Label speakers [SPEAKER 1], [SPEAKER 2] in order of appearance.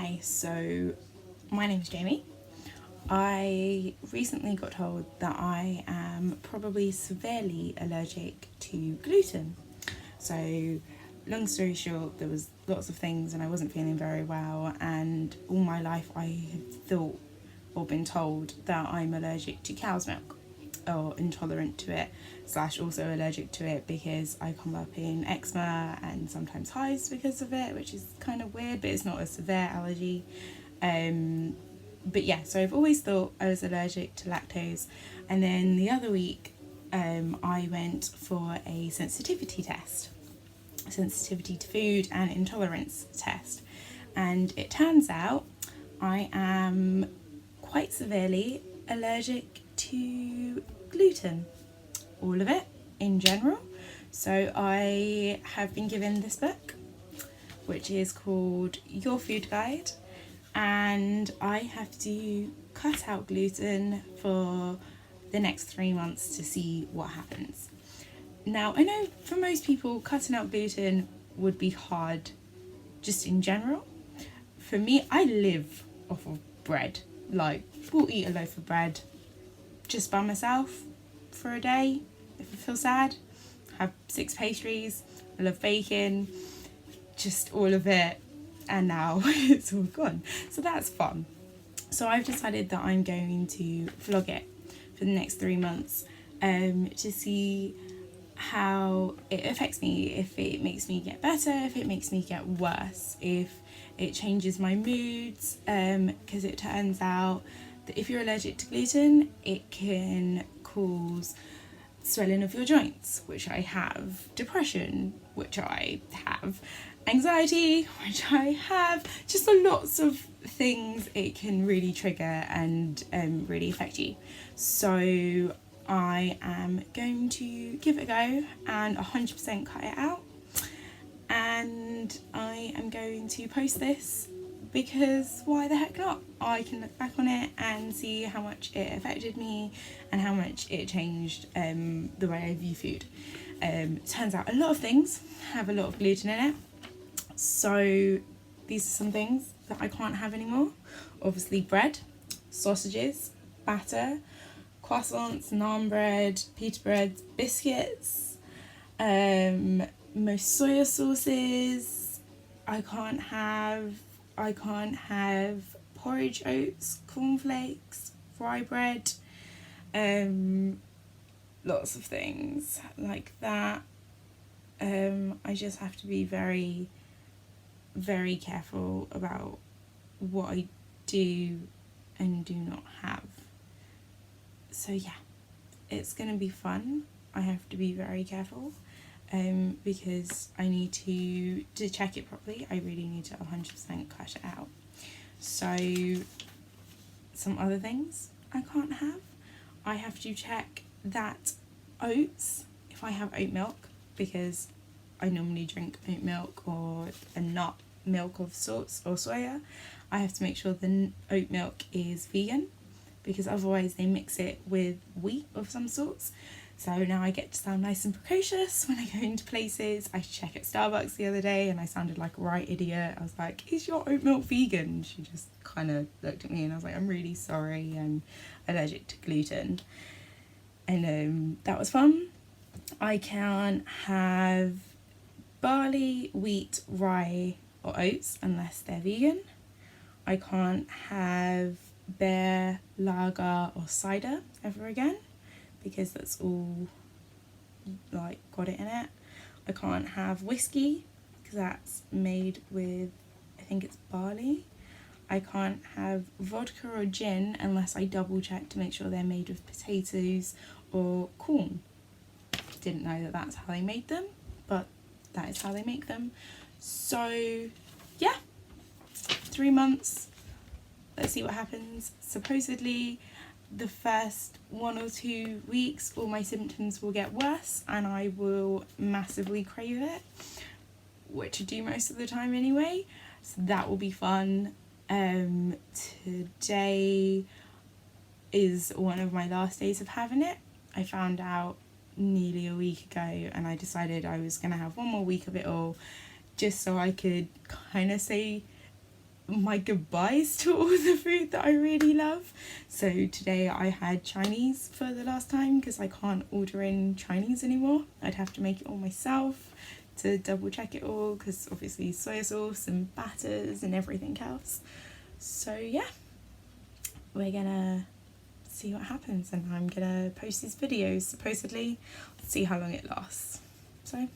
[SPEAKER 1] Hi, so my name is Jamie. I recently got told that I am probably severely allergic to gluten. So, long story short, there was lots of things and I wasn't feeling very well, and all my life I have thought or been told that I'm allergic to cow's milk or intolerant to it slash also allergic to it because I come up in eczema and sometimes hives because of it, which is kind of weird, but it's not a severe allergy. But yeah, so I've always thought I was allergic to lactose, and then the other week I went for a sensitivity test, sensitivity to food and intolerance test, and it turns out I am quite severely allergic to gluten, all of it in general. So I have been given this book, which is called Your Food Guide, and I have to cut out gluten for the next 3 months to see what happens. Now, I know for most people, cutting out gluten would be hard just in general. For me, I live off of bread. Like, we'll eat a loaf of bread just by myself for a day if I feel sad. Have 6 pastries. I love bacon, just all of it, and now it's all gone. So that's fun. So I've decided that I'm going to vlog it for the next 3 months to see how it affects me, if it makes me get better, if it makes me get worse, if it changes my moods, because it turns out that if you're allergic to gluten, it can cause swelling of your joints, which I have, depression, which I have, anxiety, which I have, just lots of things it can really trigger and really affect you. So I am going to give it a go and 100% cut it out, and I am going to post this because why the heck not? I can look back on it and see how much it affected me and how much it changed the way I view food. Turns out a lot of things have a lot of gluten in it, so these are some things that I can't have anymore. Obviously bread, sausages, batter, croissants, naan bread, pita bread, biscuits, most soya sauces. I can't have porridge oats, cornflakes, rye bread, lots of things like that. I just have to be very, very careful about what I do and do not have. So yeah, it's gonna be fun. I have to be very careful because I need to check it properly. I really need to 100% cut it out. So some other things I can't have. I have to check that oats, if I have oat milk, because I normally drink oat milk or a nut milk of sorts or soya, I have to make sure the oat milk is vegan, because otherwise they mix it with wheat of some sorts. So now I get to sound nice and precocious when I go into places. I checked at Starbucks the other day and I sounded like a right idiot. I was like, is your oat milk vegan? She just kind of looked at me and I was like, I'm really sorry, I'm allergic to gluten. And that was fun. I can't have barley, wheat, rye or oats unless they're vegan. I can't have beer, lager or cider ever again, because that's all like got it in it. I can't have whiskey because that's made with, I think it's barley. I can't have vodka or gin unless I double check to make sure they're made with potatoes or corn. Didn't know that that's how they made them, but that is how they make them. So yeah, 3 months, let's see what happens. Supposedly the first 1 or 2 weeks all my symptoms will get worse and I will massively crave it, which I do most of the time anyway, so that will be fun. Today is one of my last days of having it. I found out nearly a week ago and I decided I was going to have 1 more week of it all, just so I could kind of say my goodbyes to all the food that I really love. So today I had Chinese for the last time because I can't order in Chinese anymore. I'd have to make it all myself to double check it all, because obviously soy sauce and batters and everything else. So yeah, we're gonna see what happens, and I'm gonna post these videos supposedly, see how long it lasts. So